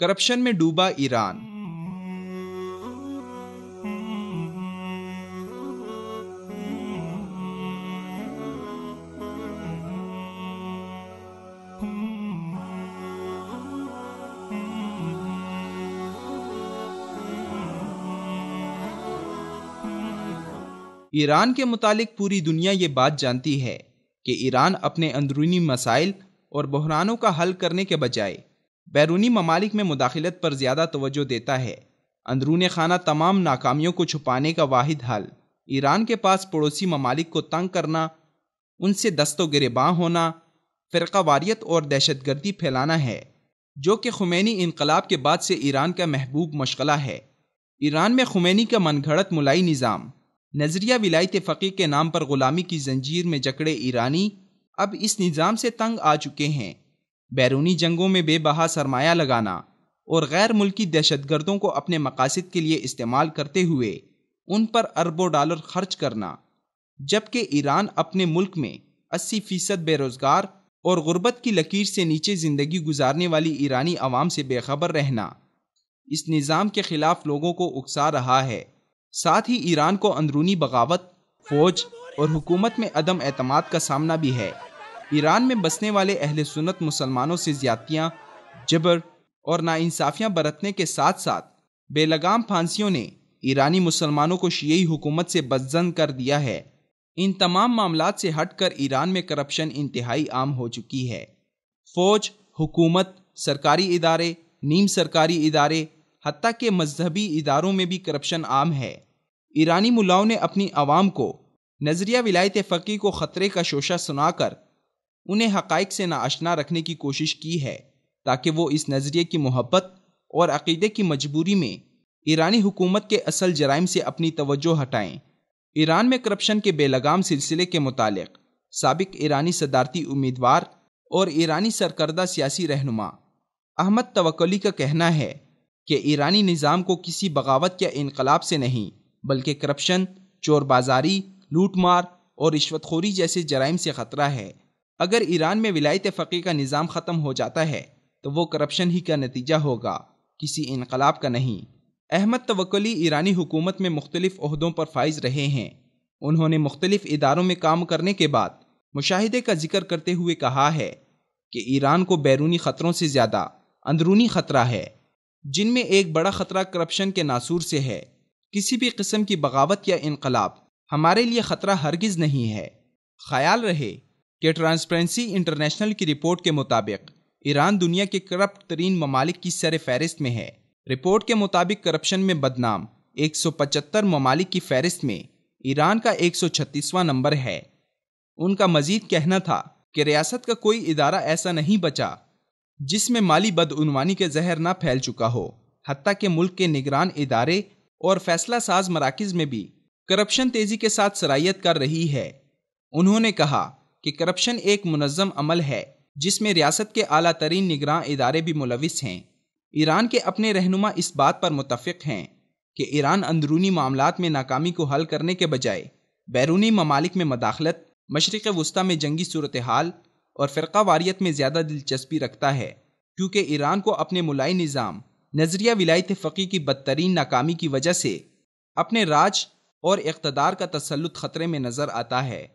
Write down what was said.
Corruption میں ڈوبا ایران۔ ایران کے متعلق پوری دنیا یہ بات جانتی ہے کہ ایران اپنے اندرونی مسائل اور بحرانوں کا حل کرنے کے بجائے بیرونی ممالک میں مداخلت پر زیادہ توجہ دیتا ہے۔ اندرون خانہ تمام ناکامیوں کو چھپانے کا واحد حل ایران کے پاس پڑوسی ممالک کو تنگ کرنا، ان سے دست و گریباں ہونا، فرقہ واریت اور دہشت گردی پھیلانا ہے، جو کہ خمینی انقلاب کے بعد سے ایران کا محبوب مشغلہ ہے۔ ایران میں خمینی کا من گھڑت ملائی نظام، نظریہ ولایت فقیہ کے نام پر غلامی کی زنجیر میں جکڑے ایرانی اب اس نظام سے تنگ آ چکے ہیں۔ بیرونی جنگوں میں بے بہا سرمایہ لگانا اور غیر ملکی دہشت گردوں کو اپنے مقاصد کے لیے استعمال کرتے ہوئے ان پر اربوں ڈالر خرچ کرنا، جبکہ ایران اپنے ملک میں 80% بے روزگار اور غربت کی لکیر سے نیچے زندگی گزارنے والی ایرانی عوام سے بے خبر رہنا اس نظام کے خلاف لوگوں کو اکسا رہا ہے۔ ساتھ ہی ایران کو اندرونی بغاوت، فوج اور حکومت میں عدم اعتماد کا سامنا بھی ہے۔ ایران میں بسنے والے اہل سنت مسلمانوں سے زیادتیاں، جبر اور ناانصافیاں برتنے کے ساتھ ساتھ بے لگام پھانسیوں نے ایرانی مسلمانوں کو شیعی حکومت سے بدظن کر دیا ہے۔ ان تمام معاملات سے ہٹ کر ایران میں کرپشن انتہائی عام ہو چکی ہے۔ فوج، حکومت، سرکاری ادارے، نیم سرکاری ادارے، حتیٰ کہ مذہبی اداروں میں بھی کرپشن عام ہے۔ ایرانی ملاؤں نے اپنی عوام کو نظریہ ولایت فقیہ کو خطرے کا شوشہ سنا کر انہیں حقائق سے ناآشنا رکھنے کی کوشش کی ہے، تاکہ وہ اس نظریے کی محبت اور عقیدے کی مجبوری میں ایرانی حکومت کے اصل جرائم سے اپنی توجہ ہٹائیں۔ ایران میں کرپشن کے بے لگام سلسلے کے متعلق سابق ایرانی صدارتی امیدوار اور ایرانی سرکردہ سیاسی رہنما احمد توکلی کا کہنا ہے کہ ایرانی نظام کو کسی بغاوت یا انقلاب سے نہیں، بلکہ کرپشن، چور بازاری، لوٹ مار اور رشوت خوری جیسے جرائم سے خطرہ ہے۔ اگر ایران میں ولایت فقیہ کا نظام ختم ہو جاتا ہے تو وہ کرپشن ہی کا نتیجہ ہوگا، کسی انقلاب کا نہیں۔ احمد توکلی ایرانی حکومت میں مختلف عہدوں پر فائز رہے ہیں۔ انہوں نے مختلف اداروں میں کام کرنے کے بعد مشاہدے کا ذکر کرتے ہوئے کہا ہے کہ ایران کو بیرونی خطروں سے زیادہ اندرونی خطرہ ہے، جن میں ایک بڑا خطرہ کرپشن کے ناسور سے ہے۔ کسی بھی قسم کی بغاوت یا انقلاب ہمارے لیے خطرہ ہرگز نہیں ہے۔ خیال رہے کہ ٹرانسپیرنسی انٹرنیشنل کی رپورٹ کے مطابق ایران دنیا کے کرپٹ ترین ممالک کی سر فہرست میں ہے۔ رپورٹ کے مطابق کرپشن میں بدنام 175 ممالک کی فہرست میں ایران کا 136واں نمبر ہے۔ ان کا مزید کہنا تھا کہ ریاست کا کوئی ادارہ ایسا نہیں بچا جس میں مالی بدعنوانی کے زہر نہ پھیل چکا ہو، حتیٰ کہ ملک کے نگران ادارے اور فیصلہ ساز مراکز میں بھی کرپشن تیزی کے ساتھ سرایت کر رہی ہے۔ انہوں نے کہا کہ کرپشن ایک منظم عمل ہے جس میں ریاست کے اعلیٰ ترین نگراں ادارے بھی ملوث ہیں۔ ایران کے اپنے رہنما اس بات پر متفق ہیں کہ ایران اندرونی معاملات میں ناکامی کو حل کرنے کے بجائے بیرونی ممالک میں مداخلت، مشرق وسطیٰ میں جنگی صورتحال اور فرقہ واریت میں زیادہ دلچسپی رکھتا ہے، کیونکہ ایران کو اپنے ملائی نظام نظریہ ولایت فقیہ کی بدترین ناکامی کی وجہ سے اپنے راج اور اقتدار کا تسلط خطرے میں نظر آتا ہے۔